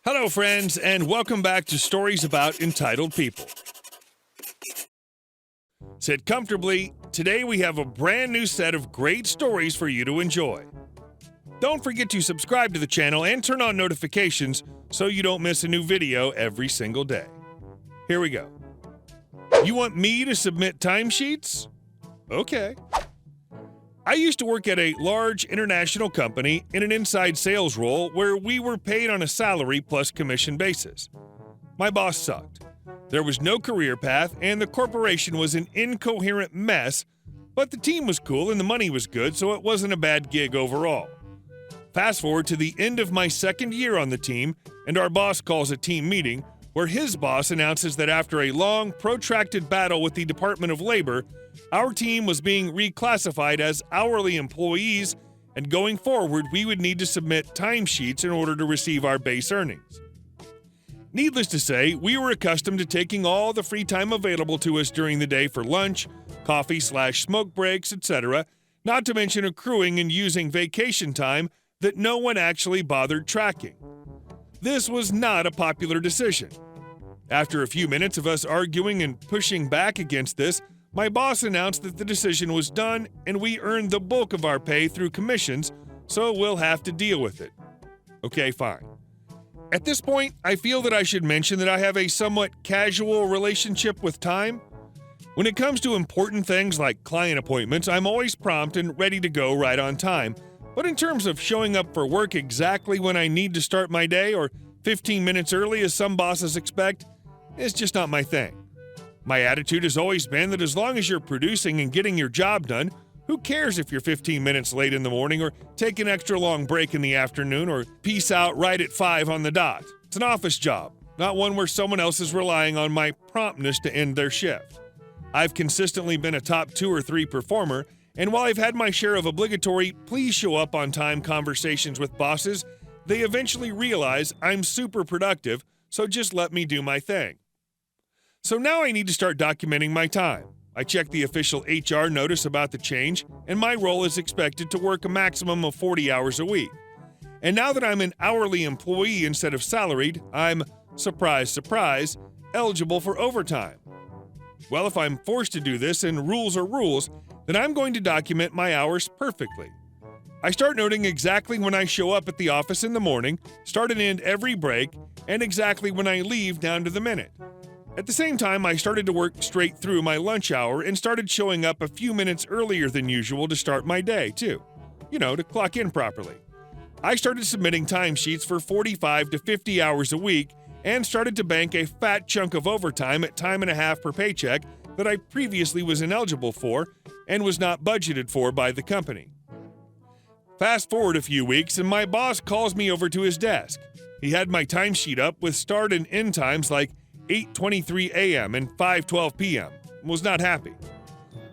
Hello, friends, and welcome back to Stories About Entitled People. Sit comfortably. Today we have a brand new set of great stories for you to enjoy. Don't forget to subscribe to the channel and turn on notifications so you don't miss a new video every single day. Here we go. You want me to submit timesheets? Okay. I used to work at a large international company in an inside sales role where we were paid on a salary plus commission basis. My boss sucked. There was no career path and the corporation was an incoherent mess, but the team was cool and the money was good, so it wasn't a bad gig overall. Fast forward to the end of my second year on the team, and our boss calls a team meeting where his boss announces that after a long, protracted battle with the Department of Labor, our team was being reclassified as hourly employees, and going forward, we would need to submit timesheets in order to receive our base earnings. Needless to say, we were accustomed to taking all the free time available to us during the day for lunch, coffee/smoke breaks, etc., not to mention accruing and using vacation time that no one actually bothered tracking. This was not a popular decision. After a few minutes of us arguing and pushing back against this, my boss announced that the decision was done and we earned the bulk of our pay through commissions, so we'll have to deal with it. Okay, fine. At this point, I feel that I should mention that I have a somewhat casual relationship with time. When it comes to important things like client appointments, I'm always prompt and ready to go right on time. But in terms of showing up for work exactly when I need to start my day or 15 minutes early as some bosses expect, it's just not my thing. My attitude has always been that as long as you're producing and getting your job done, who cares if you're 15 minutes late in the morning or take an extra long break in the afternoon or peace out right at 5 on the dot? It's an office job, not one where someone else is relying on my promptness to end their shift. I've consistently been a top 2 or 3 performer, and while I've had my share of obligatory please show up on time conversations with bosses, they eventually realize I'm super productive, so just let me do my thing. So now I need to start documenting my time. I check the official HR notice about the change, and my role is expected to work a maximum of 40 hours a week. And now that I'm an hourly employee instead of salaried, I'm, surprise, surprise, eligible for overtime. Well, if I'm forced to do this and rules are rules, then I'm going to document my hours perfectly. I start noting exactly when I show up at the office in the morning, start and end every break, and exactly when I leave down to the minute. At the same time, I started to work straight through my lunch hour and started showing up a few minutes earlier than usual to start my day, too. To clock in properly. I started submitting timesheets for 45 to 50 hours a week and started to bank a fat chunk of overtime at time and a half per paycheck that I previously was ineligible for and was not budgeted for by the company. Fast forward a few weeks and my boss calls me over to his desk. He had my timesheet up with start and end times like 8:23 a.m. and 5:12 p.m. Was not happy.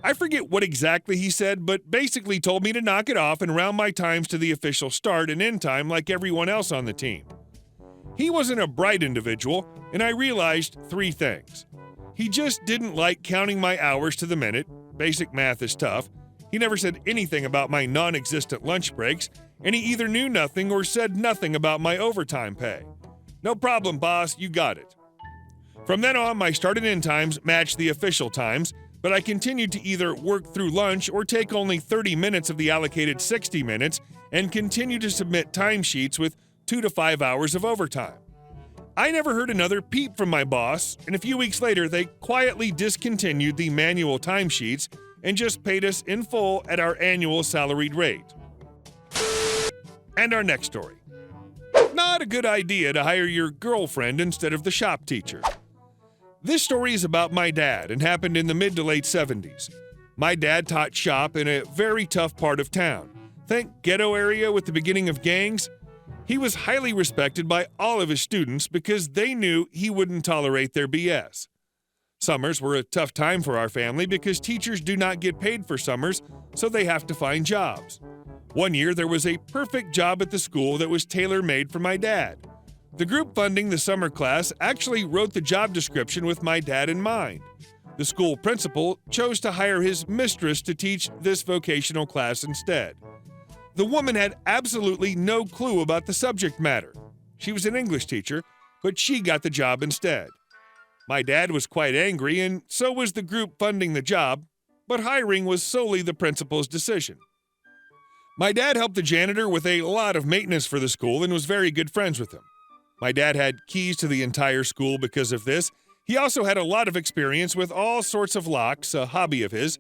I forget what exactly he said, but basically told me to knock it off and round my times to the official start and end time like everyone else on the team. He wasn't a bright individual, and I realized 3 things. He just didn't like counting my hours to the minute. Basic math is tough. He never said anything about my non-existent lunch breaks, and he either knew nothing or said nothing about my overtime pay. No problem, boss, you got it. From then on, my start and end times matched the official times, but I continued to either work through lunch or take only 30 minutes of the allocated 60 minutes and continue to submit timesheets with 2 to 5 hours of overtime. I never heard another peep from my boss, and a few weeks later, they quietly discontinued the manual timesheets and just paid us in full at our annual salaried rate. And our next story. Not a good idea to hire your girlfriend instead of the shop teacher. This story is about my dad and happened in the mid to late 70s. My dad taught shop in a very tough part of town. Think ghetto area with the beginning of gangs? He was highly respected by all of his students because they knew he wouldn't tolerate their BS. Summers were a tough time for our family because teachers do not get paid for summers, so they have to find jobs. One year, there was a perfect job at the school that was tailor-made for my dad. The group funding the summer class actually wrote the job description with my dad in mind. The school principal chose to hire his mistress to teach this vocational class instead. The woman had absolutely no clue about the subject matter. She was an English teacher, but she got the job instead. My dad was quite angry, and so was the group funding the job, but hiring was solely the principal's decision. My dad helped the janitor with a lot of maintenance for the school and was very good friends with him. My dad had keys to the entire school because of this. He also had a lot of experience with all sorts of locks, a hobby of his.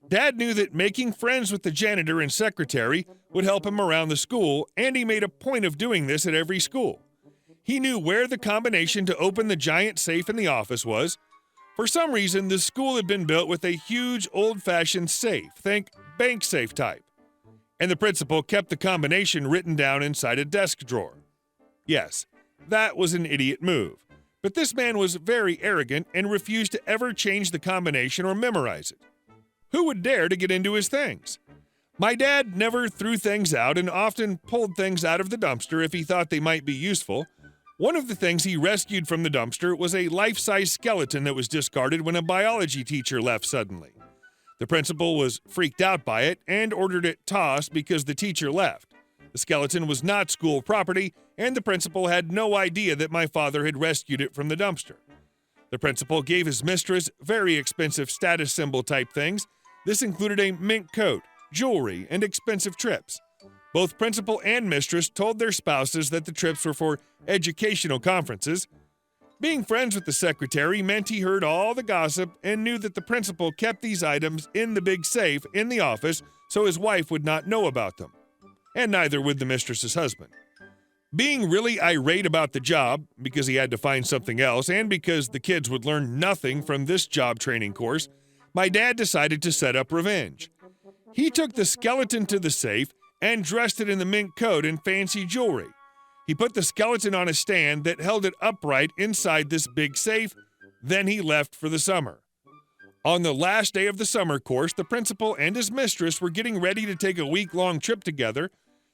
Dad knew that making friends with the janitor and secretary would help him around the school, and he made a point of doing this at every school. He knew where the combination to open the giant safe in the office was. For some reason, the school had been built with a huge old-fashioned safe, think bank safe type. And the principal kept the combination written down inside a desk drawer. Yes, that was an idiot move. But this man was very arrogant and refused to ever change the combination or memorize it. Who would dare to get into his things? My dad never threw things out and often pulled things out of the dumpster if he thought they might be useful. One of the things he rescued from the dumpster was a life-size skeleton that was discarded when a biology teacher left suddenly. The principal was freaked out by it and ordered it tossed because the teacher left. The skeleton was not school property, and the principal had no idea that my father had rescued it from the dumpster. The principal gave his mistress very expensive status symbol type things. This included a mink coat, jewelry, and expensive trips. Both principal and mistress told their spouses that the trips were for educational conferences. Being friends with the secretary meant he heard all the gossip and knew that the principal kept these items in the big safe in the office so his wife would not know about them. And neither would the mistress's husband. Being really irate about the job, because he had to find something else and because the kids would learn nothing from this job training course, my dad decided to set up revenge. He took the skeleton to the safe and dressed it in the mink coat and fancy jewelry. He put the skeleton on a stand that held it upright inside this big safe. Then he left for the summer. On the last day of the summer course, the principal and his mistress were getting ready to take a week-long trip together.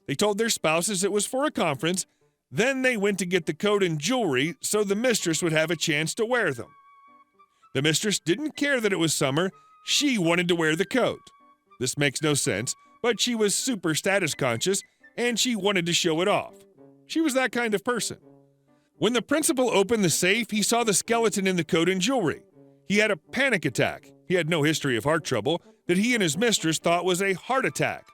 They told their spouses it was for a conference. Then they went to get the coat and jewelry so the mistress would have a chance to wear them. The mistress didn't care that it was summer. She wanted to wear the coat. This makes no sense, but she was super status conscious, and she wanted to show it off. She was that kind of person. When the principal opened the safe, he saw the skeleton in the coat and jewelry. He had a panic attack. He had no history of heart trouble that he and his mistress thought was a heart attack.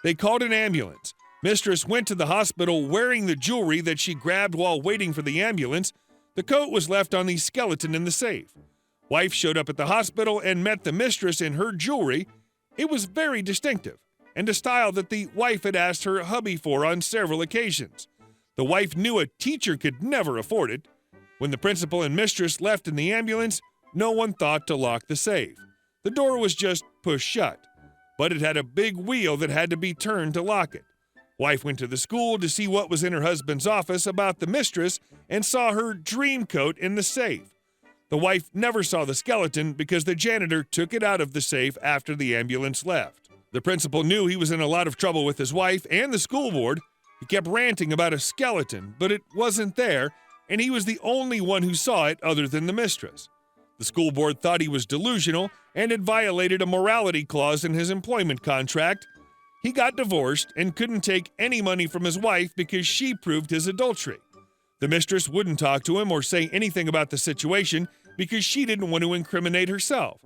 They called an ambulance. Mistress went to the hospital wearing the jewelry that she grabbed while waiting for the ambulance. The coat was left on the skeleton in the safe. Wife showed up at the hospital and met the mistress in her jewelry. It was very distinctive, and a style that the wife had asked her hubby for on several occasions. The wife knew a teacher could never afford it. When the principal and mistress left in the ambulance, no one thought to lock the safe. The door was just pushed shut, but it had a big wheel that had to be turned to lock it. Wife went to the school to see what was in her husband's office about the mistress and saw her dream coat in the safe. The wife never saw the skeleton because the janitor took it out of the safe after the ambulance left. The principal knew he was in a lot of trouble with his wife and the school board. He kept ranting about a skeleton, but it wasn't there, and he was the only one who saw it other than the mistress. The school board thought he was delusional and had violated a morality clause in his employment contract. He got divorced and couldn't take any money from his wife because she proved his adultery. The mistress wouldn't talk to him or say anything about the situation because she didn't want to incriminate herself.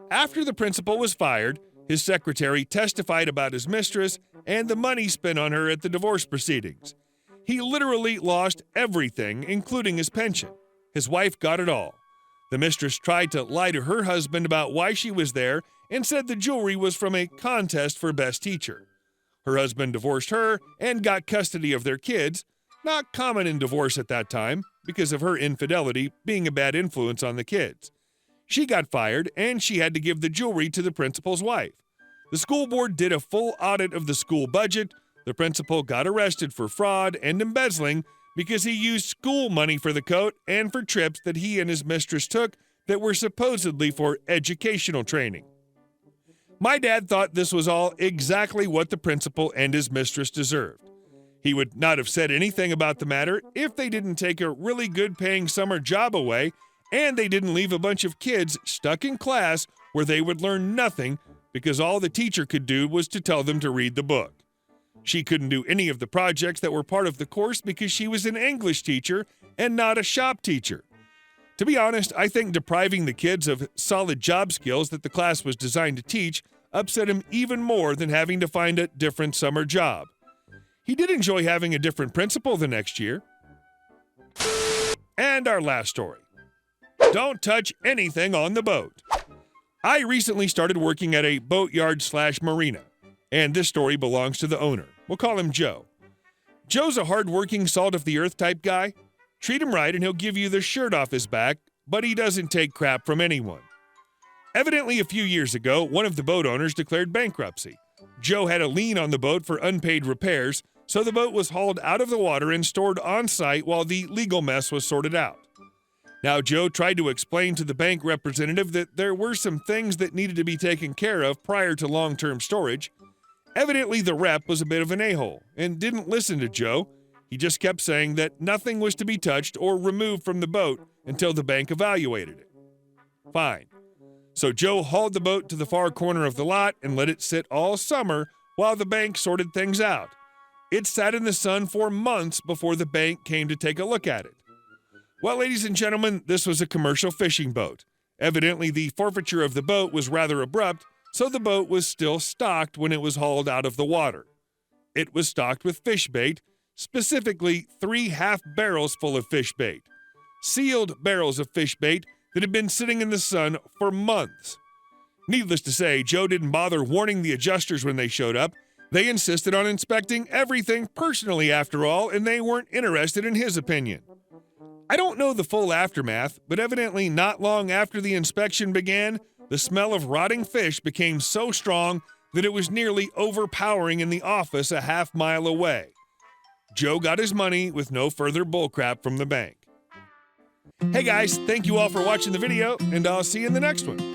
After the principal was fired, his secretary testified about his mistress and the money spent on her at the divorce proceedings. He literally lost everything, including his pension. His wife got it all. The mistress tried to lie to her husband about why she was there and said the jewelry was from a contest for best teacher. Her husband divorced her and got custody of their kids, not common in divorce at that time because of her infidelity being a bad influence on the kids. She got fired and she had to give the jewelry to the principal's wife. The school board did a full audit of the school budget. The principal got arrested for fraud and embezzling because he used school money for the coat and for trips that he and his mistress took that were supposedly for educational training. My dad thought this was all exactly what the principal and his mistress deserved. He would not have said anything about the matter if they didn't take a really good-paying summer job away and they didn't leave a bunch of kids stuck in class where they would learn nothing because all the teacher could do was to tell them to read the book. She couldn't do any of the projects that were part of the course because she was an English teacher and not a shop teacher. To be honest, I think depriving the kids of solid job skills that the class was designed to teach upset him even more than having to find a different summer job. He did enjoy having a different principal the next year. And our last story. Don't touch anything on the boat. I recently started working at a boatyard/marina, and this story belongs to the owner. We'll call him Joe. Joe's a hard-working, salt-of-the-earth type guy. Treat him right and he'll give you the shirt off his back, but he doesn't take crap from anyone. Evidently, a few years ago, one of the boat owners declared bankruptcy. Joe had a lien on the boat for unpaid repairs, so the boat was hauled out of the water and stored on site while the legal mess was sorted out. Now, Joe tried to explain to the bank representative that there were some things that needed to be taken care of prior to long-term storage. Evidently, the rep was a bit of an a-hole and didn't listen to Joe. He just kept saying that nothing was to be touched or removed from the boat until the bank evaluated it. Fine. So Joe hauled the boat to the far corner of the lot and let it sit all summer while the bank sorted things out. It sat in the sun for months before the bank came to take a look at it. Well, ladies and gentlemen, this was a commercial fishing boat. Evidently, the forfeiture of the boat was rather abrupt, so the boat was still stocked when it was hauled out of the water. It was stocked with fish bait, specifically 3 half barrels full of fish bait, sealed barrels of fish bait that had been sitting in the sun for months. Needless to say, Joe didn't bother warning the adjusters when they showed up. They insisted on inspecting everything personally after all, and they weren't interested in his opinion. I don't know the full aftermath, but evidently not long after the inspection began, the smell of rotting fish became so strong that it was nearly overpowering in the office a half-mile away. Joe got his money with no further bullcrap from the bank. Hey guys, thank you all for watching the video, and I'll see you in the next one.